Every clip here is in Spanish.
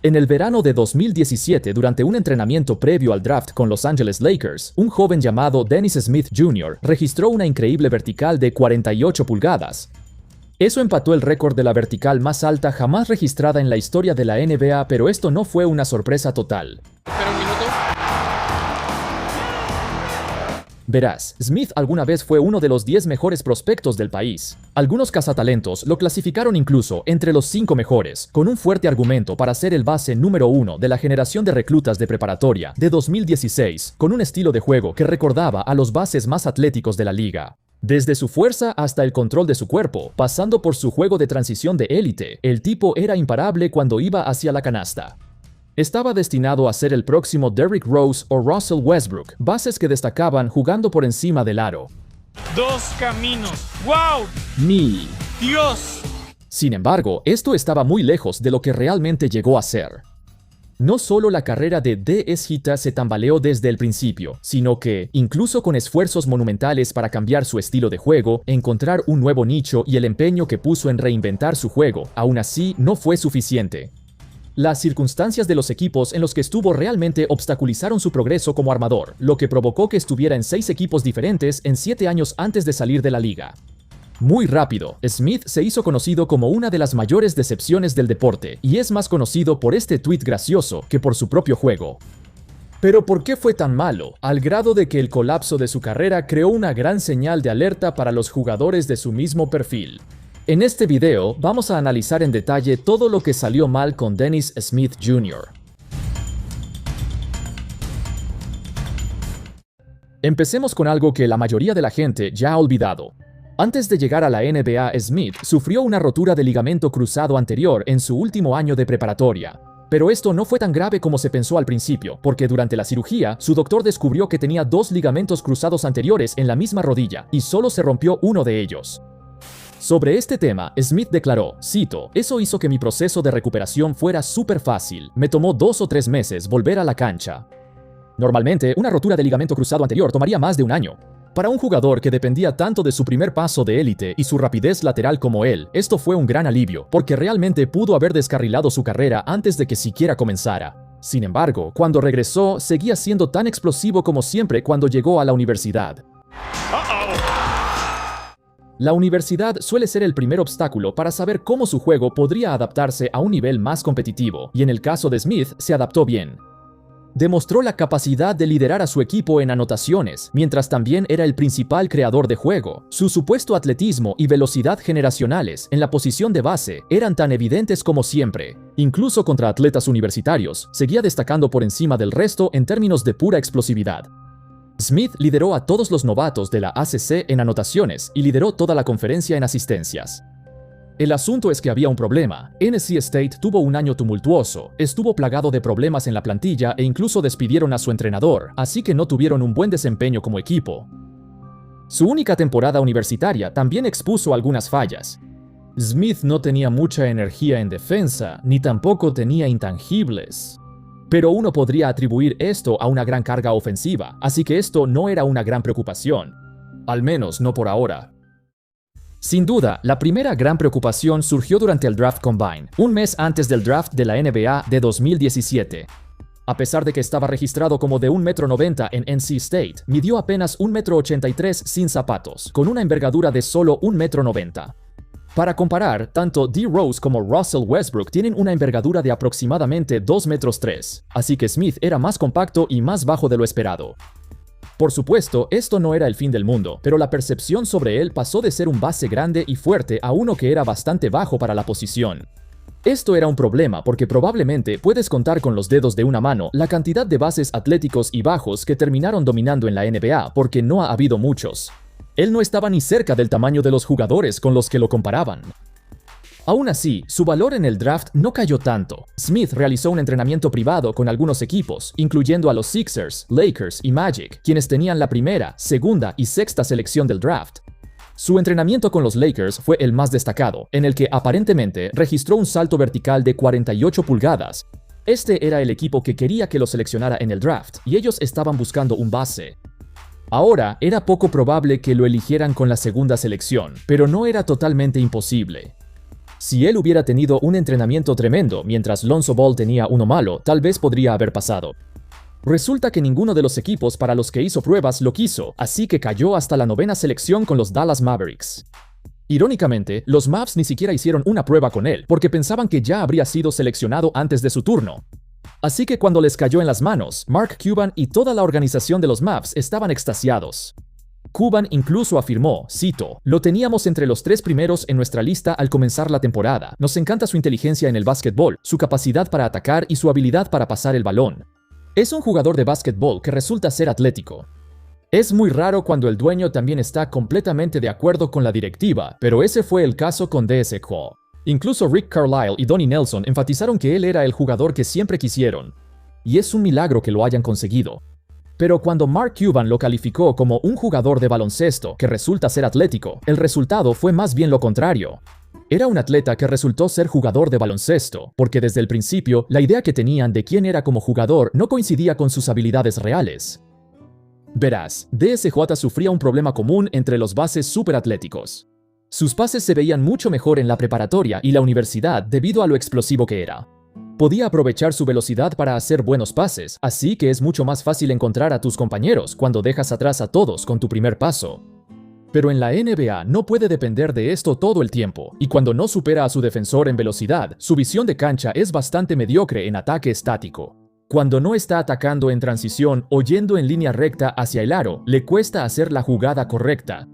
En el verano de 2017, durante un entrenamiento previo al draft con Los Angeles Lakers, un joven llamado Dennis Smith Jr. registró una increíble vertical de 48 pulgadas. Eso empató el récord de la vertical más alta jamás registrada en la historia de la NBA, pero esto no fue una sorpresa total. Espera un minuto. Verás, Smith alguna vez fue uno de los 10 mejores prospectos del país. Algunos cazatalentos lo clasificaron incluso entre los 5 mejores, con un fuerte argumento para ser el base número 1 de la generación de reclutas de preparatoria de 2016, con un estilo de juego que recordaba a los bases más atléticos de la liga. Desde su fuerza hasta el control de su cuerpo, pasando por su juego de transición de élite, el tipo era imparable cuando iba hacia la canasta. Estaba destinado a ser el próximo Derrick Rose o Russell Westbrook, bases que destacaban jugando por encima del aro. Dos caminos. ¡Wow! ¡Mi ¡Dios! Sin embargo, esto estaba muy lejos de lo que realmente llegó a ser. No solo la carrera de D.S. se tambaleó desde el principio, sino que, incluso con esfuerzos monumentales para cambiar su estilo de juego, encontrar un nuevo nicho y el empeño que puso en reinventar su juego, aún así no fue suficiente. Las circunstancias de los equipos en los que estuvo realmente obstaculizaron su progreso como armador, lo que provocó que estuviera en 6 equipos diferentes en 7 años antes de salir de la liga. Muy rápido, Smith se hizo conocido como una de las mayores decepciones del deporte, y es más conocido por este tuit gracioso que por su propio juego. Pero ¿por qué fue tan malo? Al grado de que el colapso de su carrera creó una gran señal de alerta para los jugadores de su mismo perfil. En este video vamos a analizar en detalle todo lo que salió mal con Dennis Smith Jr. Empecemos con algo que la mayoría de la gente ya ha olvidado. Antes de llegar a la NBA, Smith sufrió una rotura de ligamento cruzado anterior en su último año de preparatoria. Pero esto no fue tan grave como se pensó al principio, porque durante la cirugía, su doctor descubrió que tenía 2 ligamentos cruzados anteriores en la misma rodilla, y solo se rompió uno de ellos. Sobre este tema, Smith declaró, cito, "Eso hizo que mi proceso de recuperación fuera súper fácil. Me tomó 2 o 3 meses volver a la cancha. Normalmente, una rotura de ligamento cruzado anterior tomaría más de un año. Para un jugador que dependía tanto de su primer paso de élite y su rapidez lateral como él, esto fue un gran alivio, porque realmente pudo haber descarrilado su carrera antes de que siquiera comenzara. Sin embargo, cuando regresó, seguía siendo tan explosivo como siempre cuando llegó a la universidad. La universidad suele ser el primer obstáculo para saber cómo su juego podría adaptarse a un nivel más competitivo, y en el caso de Smith se adaptó bien. Demostró la capacidad de liderar a su equipo en anotaciones, mientras también era el principal creador de juego. Su supuesto atletismo y velocidad generacionales en la posición de base eran tan evidentes como siempre. Incluso contra atletas universitarios, seguía destacando por encima del resto en términos de pura explosividad. Smith lideró a todos los novatos de la ACC en anotaciones y lideró toda la conferencia en asistencias. El asunto es que había un problema. NC State tuvo un año tumultuoso, estuvo plagado de problemas en la plantilla e incluso despidieron a su entrenador, así que no tuvieron un buen desempeño como equipo. Su única temporada universitaria también expuso algunas fallas. Smith no tenía mucha energía en defensa, ni tampoco tenía intangibles. Pero uno podría atribuir esto a una gran carga ofensiva, así que esto no era una gran preocupación. Al menos no por ahora. Sin duda, la primera gran preocupación surgió durante el Draft Combine, un mes antes del draft de la NBA de 2017. A pesar de que estaba registrado como de 1,90 m en NC State, midió apenas 1,83 m sin zapatos, con una envergadura de solo 1,90 m. Para comparar, tanto D. Rose como Russell Westbrook tienen una envergadura de aproximadamente 2,3 metros, así que Smith era más compacto y más bajo de lo esperado. Por supuesto, esto no era el fin del mundo, pero la percepción sobre él pasó de ser un base grande y fuerte a uno que era bastante bajo para la posición. Esto era un problema porque probablemente puedes contar con los dedos de una mano la cantidad de bases atléticos y bajos que terminaron dominando en la NBA, porque no ha habido muchos. Él no estaba ni cerca del tamaño de los jugadores con los que lo comparaban. Aún así, su valor en el draft no cayó tanto. Smith realizó un entrenamiento privado con algunos equipos, incluyendo a los Sixers, Lakers y Magic, quienes tenían la primera, segunda y sexta selección del draft. Su entrenamiento con los Lakers fue el más destacado, en el que aparentemente registró un salto vertical de 48 pulgadas. Este era el equipo que quería que lo seleccionara en el draft, y ellos estaban buscando un base. Ahora, era poco probable que lo eligieran con la segunda selección, pero no era totalmente imposible. Si él hubiera tenido un entrenamiento tremendo mientras Lonzo Ball tenía uno malo, tal vez podría haber pasado. Resulta que ninguno de los equipos para los que hizo pruebas lo quiso, así que cayó hasta la 9ª selección con los Dallas Mavericks. Irónicamente, los Mavs ni siquiera hicieron una prueba con él, porque pensaban que ya habría sido seleccionado antes de su turno. Así que cuando les cayó en las manos, Mark Cuban y toda la organización de los Mavs estaban extasiados. Cuban incluso afirmó, cito, «Lo teníamos entre los 3 primeros en nuestra lista al comenzar la temporada. Nos encanta su inteligencia en el básquetbol, su capacidad para atacar y su habilidad para pasar el balón. Es un jugador de básquetbol que resulta ser atlético. Es muy raro cuando el dueño también está completamente de acuerdo con la directiva, pero ese fue el caso con DSJ. Incluso Rick Carlisle y Donnie Nelson enfatizaron que él era el jugador que siempre quisieron. Y es un milagro que lo hayan conseguido. Pero cuando Mark Cuban lo calificó como un jugador de baloncesto que resulta ser atlético, el resultado fue más bien lo contrario. Era un atleta que resultó ser jugador de baloncesto, porque desde el principio la idea que tenían de quién era como jugador no coincidía con sus habilidades reales. Verás, DSJ sufría un problema común entre los bases superatléticos. Sus pases se veían mucho mejor en la preparatoria y la universidad debido a lo explosivo que era. Podía aprovechar su velocidad para hacer buenos pases, así que es mucho más fácil encontrar a tus compañeros cuando dejas atrás a todos con tu primer paso. Pero en la NBA no puede depender de esto todo el tiempo, y cuando no supera a su defensor en velocidad, su visión de cancha es bastante mediocre en ataque estático. Cuando no está atacando en transición o yendo en línea recta hacia el aro, le cuesta hacer la jugada correcta.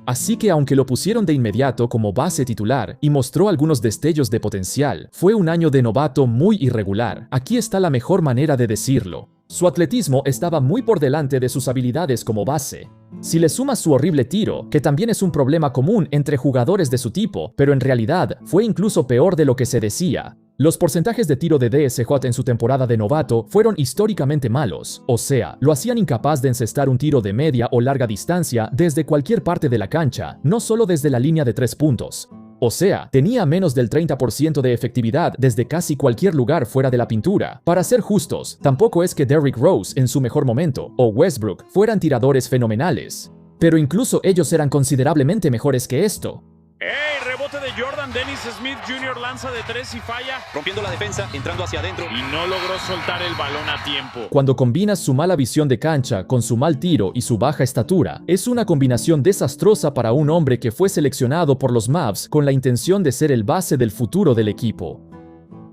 Así que aunque lo pusieron de inmediato como base titular y mostró algunos destellos de potencial, fue un año de novato muy irregular. Aquí está la mejor manera de decirlo. Su atletismo estaba muy por delante de sus habilidades como base. Si le sumas su horrible tiro, que también es un problema común entre jugadores de su tipo, pero en realidad fue incluso peor de lo que se decía. Los porcentajes de tiro de DSJ en su temporada de novato fueron históricamente malos, o sea, lo hacían incapaz de encestar un tiro de media o larga distancia desde cualquier parte de la cancha, no solo desde la línea de 3 puntos. O sea, tenía menos del 30% de efectividad desde casi cualquier lugar fuera de la pintura. Para ser justos, tampoco es que Derrick Rose en su mejor momento o Westbrook fueran tiradores fenomenales. Pero incluso ellos eran considerablemente mejores que esto. ¡Ey! Rebote de Jordan. Dennis Smith Jr. lanza de 3 y falla. Rompiendo la defensa, entrando hacia adentro. Y no logró soltar el balón a tiempo. Cuando combinas su mala visión de cancha con su mal tiro y su baja estatura, es una combinación desastrosa para un hombre que fue seleccionado por los Mavs con la intención de ser el base del futuro del equipo.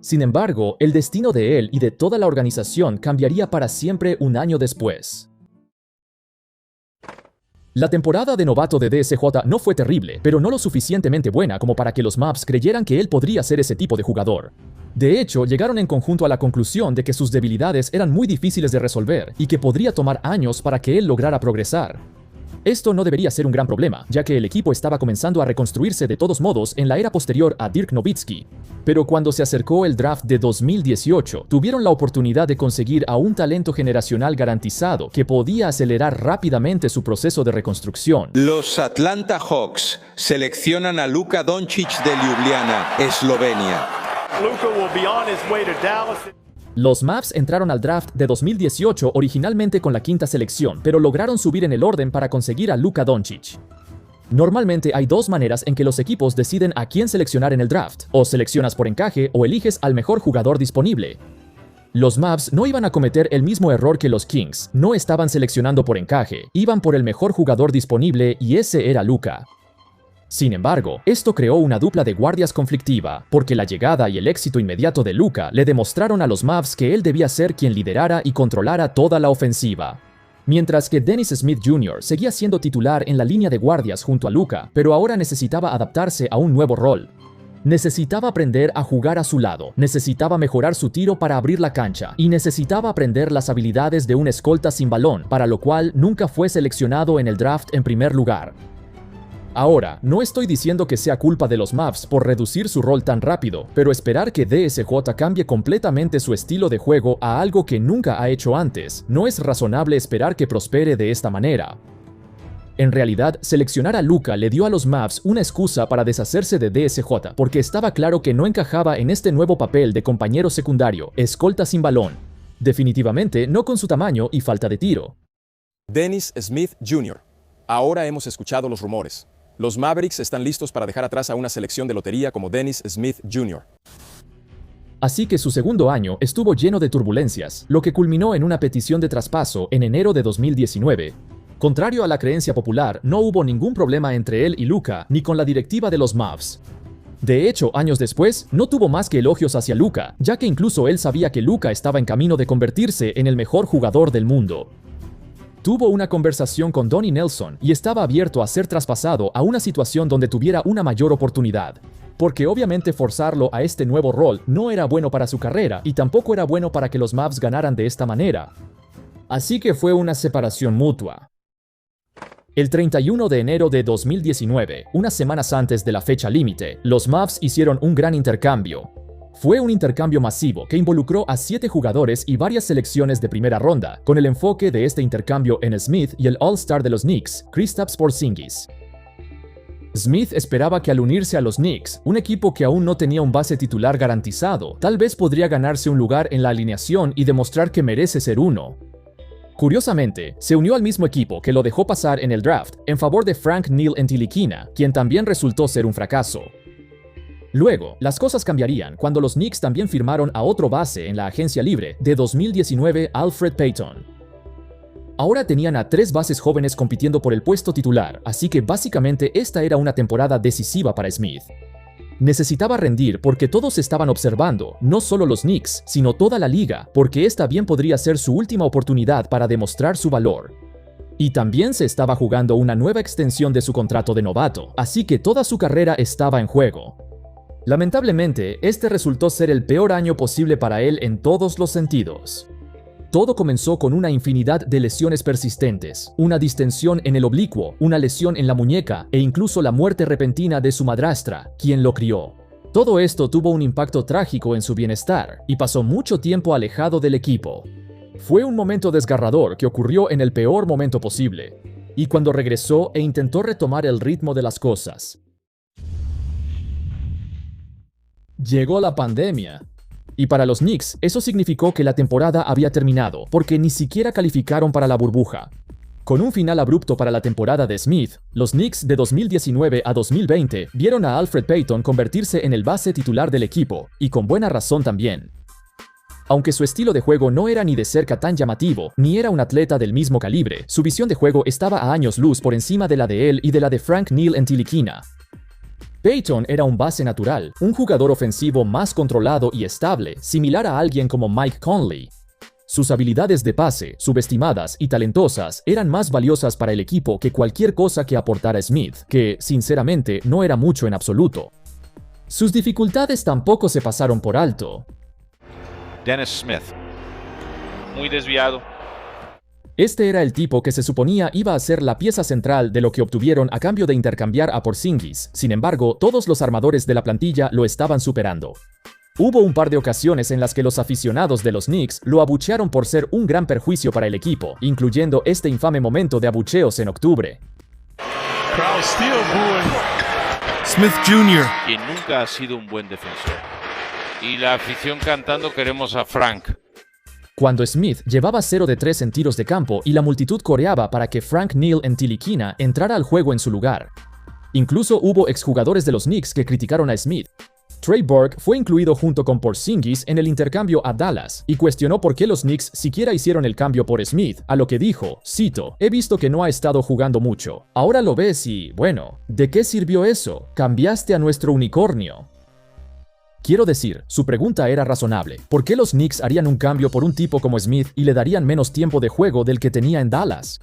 Sin embargo, el destino de él y de toda la organización cambiaría para siempre un año después. La temporada de novato de DSJ no fue terrible, pero no lo suficientemente buena como para que los Mavs creyeran que él podría ser ese tipo de jugador. De hecho, llegaron en conjunto a la conclusión de que sus debilidades eran muy difíciles de resolver y que podría tomar años para que él lograra progresar. Esto no debería ser un gran problema, ya que el equipo estaba comenzando a reconstruirse de todos modos en la era posterior a Dirk Nowitzki. Pero cuando se acercó el draft de 2018, tuvieron la oportunidad de conseguir a un talento generacional garantizado que podía acelerar rápidamente su proceso de reconstrucción. Los Atlanta Hawks seleccionan a Luka Doncic de Ljubljana, Eslovenia. Luka will be on his way to Dallas. Los Mavs entraron al draft de 2018 originalmente con la 5ª selección, pero lograron subir en el orden para conseguir a Luka Doncic. Normalmente hay 2 maneras en que los equipos deciden a quién seleccionar en el draft, o seleccionas por encaje o eliges al mejor jugador disponible. Los Mavs no iban a cometer el mismo error que los Kings, no estaban seleccionando por encaje, iban por el mejor jugador disponible y ese era Luka. Sin embargo, esto creó una dupla de guardias conflictiva, porque la llegada y el éxito inmediato de Luka le demostraron a los Mavs que él debía ser quien liderara y controlara toda la ofensiva. Mientras que Dennis Smith Jr. seguía siendo titular en la línea de guardias junto a Luka, pero ahora necesitaba adaptarse a un nuevo rol. Necesitaba aprender a jugar a su lado, necesitaba mejorar su tiro para abrir la cancha, y necesitaba aprender las habilidades de un escolta sin balón, para lo cual nunca fue seleccionado en el draft en primer lugar. Ahora, no estoy diciendo que sea culpa de los Mavs por reducir su rol tan rápido, pero esperar que DSJ cambie completamente su estilo de juego a algo que nunca ha hecho antes, no es razonable esperar que prospere de esta manera. En realidad, seleccionar a Luka le dio a los Mavs una excusa para deshacerse de DSJ, porque estaba claro que no encajaba en este nuevo papel de compañero secundario, escolta sin balón. Definitivamente no con su tamaño y falta de tiro. Dennis Smith Jr. Ahora hemos escuchado los rumores. Los Mavericks están listos para dejar atrás a una selección de lotería como Dennis Smith Jr. Así que su segundo año estuvo lleno de turbulencias, lo que culminó en una petición de traspaso en enero de 2019. Contrario a la creencia popular, no hubo ningún problema entre él y Luka, ni con la directiva de los Mavs. De hecho, años después, no tuvo más que elogios hacia Luka, ya que incluso él sabía que Luka estaba en camino de convertirse en el mejor jugador del mundo. Tuvo una conversación con Donnie Nelson y estaba abierto a ser traspasado a una situación donde tuviera una mayor oportunidad, porque obviamente forzarlo a este nuevo rol no era bueno para su carrera y tampoco era bueno para que los Mavs ganaran de esta manera. Así que fue una separación mutua. El 31 de enero de 2019, unas semanas antes de la fecha límite, los Mavs hicieron un gran intercambio. Fue un intercambio masivo que involucró a 7 jugadores y varias selecciones de primera ronda, con el enfoque de este intercambio en Smith y el All-Star de los Knicks, Kristaps Porzingis. Smith esperaba que al unirse a los Knicks, un equipo que aún no tenía un base titular garantizado, tal vez podría ganarse un lugar en la alineación y demostrar que merece ser uno. Curiosamente, se unió al mismo equipo que lo dejó pasar en el draft en favor de Frank Ntilikina, quien también resultó ser un fracaso. Luego, las cosas cambiarían cuando los Knicks también firmaron a otro base en la agencia libre de 2019, Alfred Payton. Ahora tenían a 3 bases jóvenes compitiendo por el puesto titular, así que básicamente esta era una temporada decisiva para Smith. Necesitaba rendir porque todos estaban observando, no solo los Knicks, sino toda la liga, porque esta bien podría ser su última oportunidad para demostrar su valor. Y también se estaba jugando una nueva extensión de su contrato de novato, así que toda su carrera estaba en juego. Lamentablemente, este resultó ser el peor año posible para él en todos los sentidos. Todo comenzó con una infinidad de lesiones persistentes, una distensión en el oblicuo, una lesión en la muñeca e incluso la muerte repentina de su madrastra, quien lo crió. Todo esto tuvo un impacto trágico en su bienestar y pasó mucho tiempo alejado del equipo. Fue un momento desgarrador que ocurrió en el peor momento posible, y cuando regresó e intentó retomar el ritmo de las cosas, llegó la pandemia. Y para los Knicks, eso significó que la temporada había terminado, porque ni siquiera calificaron para la burbuja. Con un final abrupto para la temporada de Smith, los Knicks de 2019 a 2020 vieron a Alfred Payton convertirse en el base titular del equipo, y con buena razón también. Aunque su estilo de juego no era ni de cerca tan llamativo, ni era un atleta del mismo calibre, su visión de juego estaba a años luz por encima de la de él y de la de Frank Ntilikina. Payton era un base natural, un jugador ofensivo más controlado y estable, similar a alguien como Mike Conley. Sus habilidades de pase, subestimadas y talentosas, eran más valiosas para el equipo que cualquier cosa que aportara Smith, que, sinceramente, no era mucho en absoluto. Sus dificultades tampoco se pasaron por alto. Dennis Smith. Muy desviado. Este era el tipo que se suponía iba a ser la pieza central de lo que obtuvieron a cambio de intercambiar a Porzingis. Sin embargo, todos los armadores de la plantilla lo estaban superando. Hubo un par de ocasiones en las que los aficionados de los Knicks lo abuchearon por ser un gran perjuicio para el equipo, incluyendo este infame momento de abucheos en octubre. Smith Jr. Quien nunca ha sido un buen defensor. Y la afición cantando queremos a Frank. Cuando Smith llevaba 0 de 3 en tiros de campo y la multitud coreaba para que Frank Ntilikina entrara al juego en su lugar. Incluso hubo exjugadores de los Knicks que criticaron a Smith. Trey Burke fue incluido junto con Porzingis en el intercambio a Dallas y cuestionó por qué los Knicks siquiera hicieron el cambio por Smith, a lo que dijo, cito, «He visto que no ha estado jugando mucho. Ahora lo ves y, bueno, ¿de qué sirvió eso? Cambiaste a nuestro unicornio». Quiero decir, su pregunta era razonable. ¿Por qué los Knicks harían un cambio por un tipo como Smith y le darían menos tiempo de juego del que tenía en Dallas?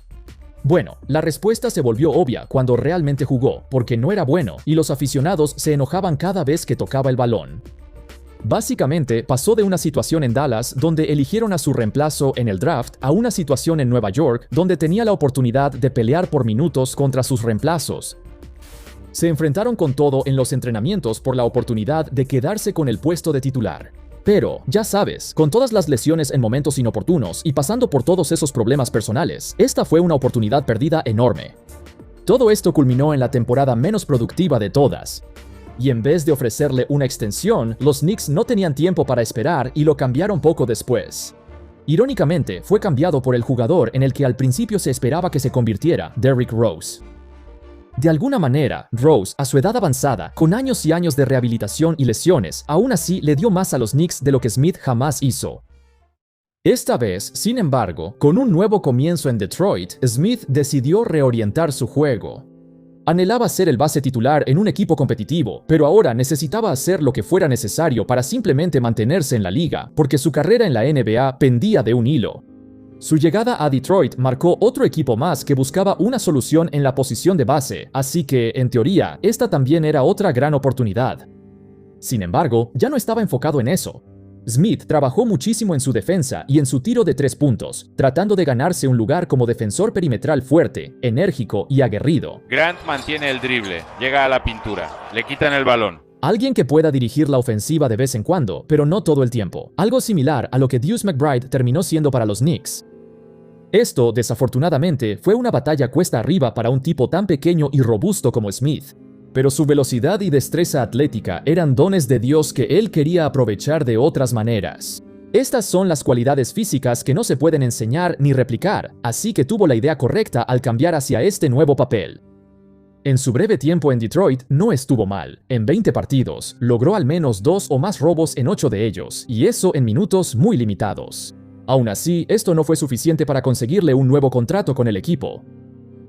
Bueno, la respuesta se volvió obvia cuando realmente jugó, porque no era bueno y los aficionados se enojaban cada vez que tocaba el balón. Básicamente, pasó de una situación en Dallas donde eligieron a su reemplazo en el draft a una situación en Nueva York donde tenía la oportunidad de pelear por minutos contra sus reemplazos. Se enfrentaron con todo en los entrenamientos por la oportunidad de quedarse con el puesto de titular. Pero, ya sabes, con todas las lesiones en momentos inoportunos y pasando por todos esos problemas personales, esta fue una oportunidad perdida enorme. Todo esto culminó en la temporada menos productiva de todas. Y en vez de ofrecerle una extensión, los Knicks no tenían tiempo para esperar y lo cambiaron poco después. Irónicamente, fue cambiado por el jugador en el que al principio se esperaba que se convirtiera, Derrick Rose. De alguna manera, Rose, a su edad avanzada, con años y años de rehabilitación y lesiones, aún así le dio más a los Knicks de lo que Smith jamás hizo. Esta vez, sin embargo, con un nuevo comienzo en Detroit, Smith decidió reorientar su juego. Anhelaba ser el base titular en un equipo competitivo, pero ahora necesitaba hacer lo que fuera necesario para simplemente mantenerse en la liga, porque su carrera en la NBA pendía de un hilo. Su llegada a Detroit marcó otro equipo más que buscaba una solución en la posición de base, así que, en teoría, esta también era otra gran oportunidad. Sin embargo, ya no estaba enfocado en eso. Smith trabajó muchísimo en su defensa y en su tiro de 3 puntos, tratando de ganarse un lugar como defensor perimetral fuerte, enérgico y aguerrido. Grant mantiene el drible, llega a la pintura, le quitan el balón. Alguien que pueda dirigir la ofensiva de vez en cuando, pero no todo el tiempo. Algo similar a lo que Deuce McBride terminó siendo para los Knicks. Esto, desafortunadamente, fue una batalla cuesta arriba para un tipo tan pequeño y robusto como Smith. Pero su velocidad y destreza atlética eran dones de Dios que él quería aprovechar de otras maneras. Estas son las cualidades físicas que no se pueden enseñar ni replicar, así que tuvo la idea correcta al cambiar hacia este nuevo papel. En su breve tiempo en Detroit no estuvo mal. En 20 partidos, logró al menos 2 o más robos en 8 de ellos, y eso en minutos muy limitados. Aún así, esto no fue suficiente para conseguirle un nuevo contrato con el equipo.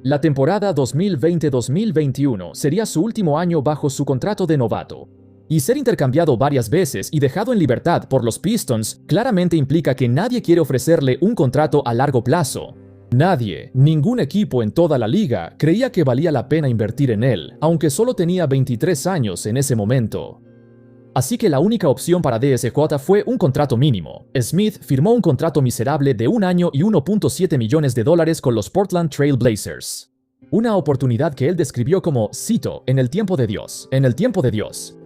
La temporada 2020-2021 sería su último año bajo su contrato de novato. Y ser intercambiado varias veces y dejado en libertad por los Pistons claramente implica que nadie quiere ofrecerle un contrato a largo plazo. Nadie, ningún equipo en toda la liga, creía que valía la pena invertir en él, aunque solo tenía 23 años en ese momento. Así que la única opción para DSJ fue un contrato mínimo. Smith firmó un contrato miserable de 1 año y $1.7 millones con los Portland Trail Blazers. Una oportunidad que él describió como, cito, en el tiempo de Dios, en el tiempo de Dios.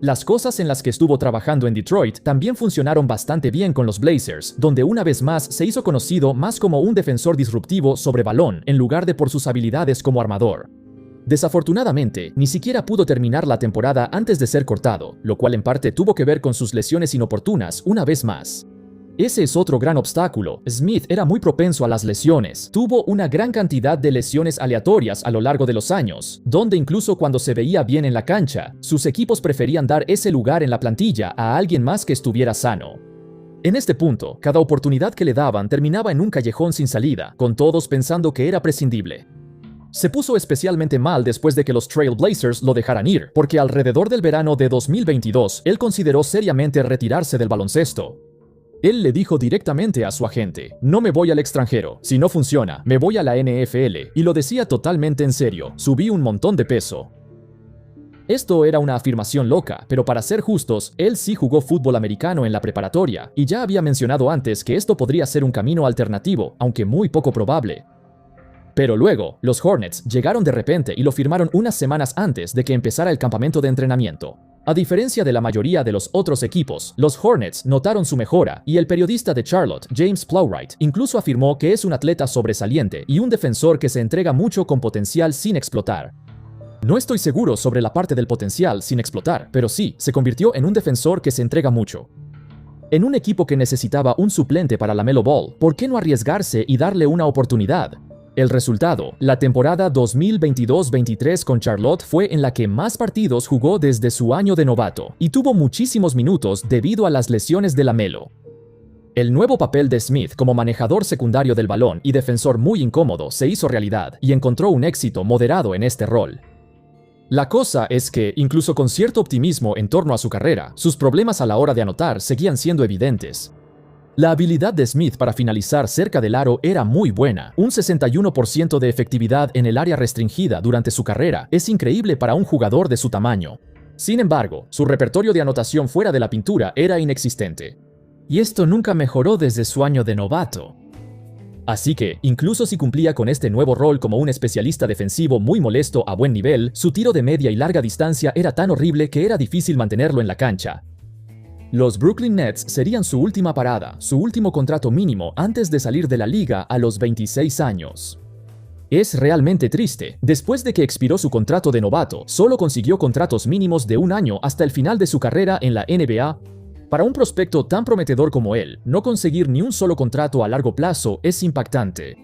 Las cosas en las que estuvo trabajando en Detroit también funcionaron bastante bien con los Blazers, donde una vez más se hizo conocido más como un defensor disruptivo sobre balón en lugar de por sus habilidades como armador. Desafortunadamente, ni siquiera pudo terminar la temporada antes de ser cortado, lo cual en parte tuvo que ver con sus lesiones inoportunas una vez más. Ese es otro gran obstáculo. Smith era muy propenso a las lesiones. Tuvo una gran cantidad de lesiones aleatorias a lo largo de los años, donde incluso cuando se veía bien en la cancha, sus equipos preferían dar ese lugar en la plantilla a alguien más que estuviera sano. En este punto, cada oportunidad que le daban terminaba en un callejón sin salida, con todos pensando que era prescindible. Se puso especialmente mal después de que los Trail Blazers lo dejaran ir, porque alrededor del verano de 2022, él consideró seriamente retirarse del baloncesto. Él le dijo directamente a su agente, no me voy al extranjero, si no funciona, me voy a la NFL, y lo decía totalmente en serio, subí un montón de peso. Esto era una afirmación loca, pero para ser justos, él sí jugó fútbol americano en la preparatoria, y ya había mencionado antes que esto podría ser un camino alternativo, aunque muy poco probable. Pero luego, los Hornets llegaron de repente y lo firmaron unas semanas antes de que empezara el campamento de entrenamiento. A diferencia de la mayoría de los otros equipos, los Hornets notaron su mejora y el periodista de Charlotte, James Plowright, incluso afirmó que es un atleta sobresaliente y un defensor que se entrega mucho con potencial sin explotar. No estoy seguro sobre la parte del potencial sin explotar, pero sí, se convirtió en un defensor que se entrega mucho. En un equipo que necesitaba un suplente para LaMelo Ball, ¿por qué no arriesgarse y darle una oportunidad? El resultado, la temporada 2022-23 con Charlotte fue en la que más partidos jugó desde su año de novato, y tuvo muchísimos minutos debido a las lesiones de LaMelo. El nuevo papel de Smith como manejador secundario del balón y defensor muy incómodo se hizo realidad, y encontró un éxito moderado en este rol. La cosa es que, incluso con cierto optimismo en torno a su carrera, sus problemas a la hora de anotar seguían siendo evidentes. La habilidad de Smith para finalizar cerca del aro era muy buena. Un 61% de efectividad en el área restringida durante su carrera es increíble para un jugador de su tamaño. Sin embargo, su repertorio de anotación fuera de la pintura era inexistente. Y esto nunca mejoró desde su año de novato. Así que, incluso si cumplía con este nuevo rol como un especialista defensivo muy molesto a buen nivel, su tiro de media y larga distancia era tan horrible que era difícil mantenerlo en la cancha. Los Brooklyn Nets serían su última parada, su último contrato mínimo antes de salir de la liga a los 26 años. Es realmente triste. Después de que expiró su contrato de novato, solo consiguió contratos mínimos de 1 año hasta el final de su carrera en la NBA. Para un prospecto tan prometedor como él, no conseguir ni un solo contrato a largo plazo es impactante.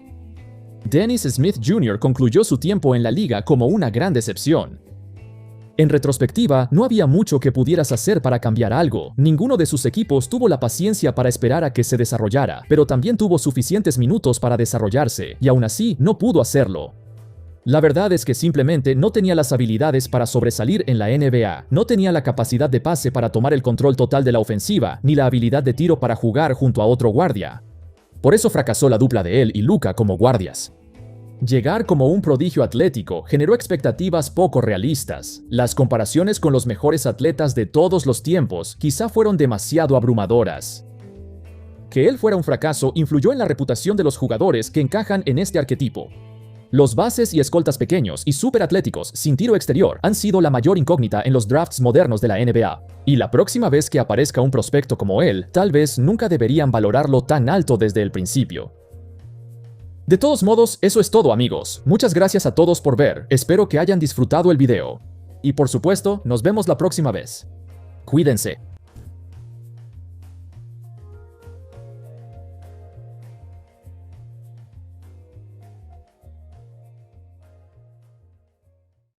Dennis Smith Jr. concluyó su tiempo en la liga como una gran decepción. En retrospectiva, no había mucho que pudieras hacer para cambiar algo. Ninguno de sus equipos tuvo la paciencia para esperar a que se desarrollara, pero también tuvo suficientes minutos para desarrollarse, y aún así no pudo hacerlo. La verdad es que simplemente no tenía las habilidades para sobresalir en la NBA, no tenía la capacidad de pase para tomar el control total de la ofensiva, ni la habilidad de tiro para jugar junto a otro guardia. Por eso fracasó la dupla de él y Luka como guardias. Llegar como un prodigio atlético generó expectativas poco realistas. Las comparaciones con los mejores atletas de todos los tiempos quizá fueron demasiado abrumadoras. Que él fuera un fracaso influyó en la reputación de los jugadores que encajan en este arquetipo. Los bases y escoltas pequeños y superatléticos sin tiro exterior han sido la mayor incógnita en los drafts modernos de la NBA. Y la próxima vez que aparezca un prospecto como él, tal vez nunca deberían valorarlo tan alto desde el principio. De todos modos, eso es todo, amigos. Muchas gracias a todos por ver, espero que hayan disfrutado el video. Y por supuesto, nos vemos la próxima vez. Cuídense.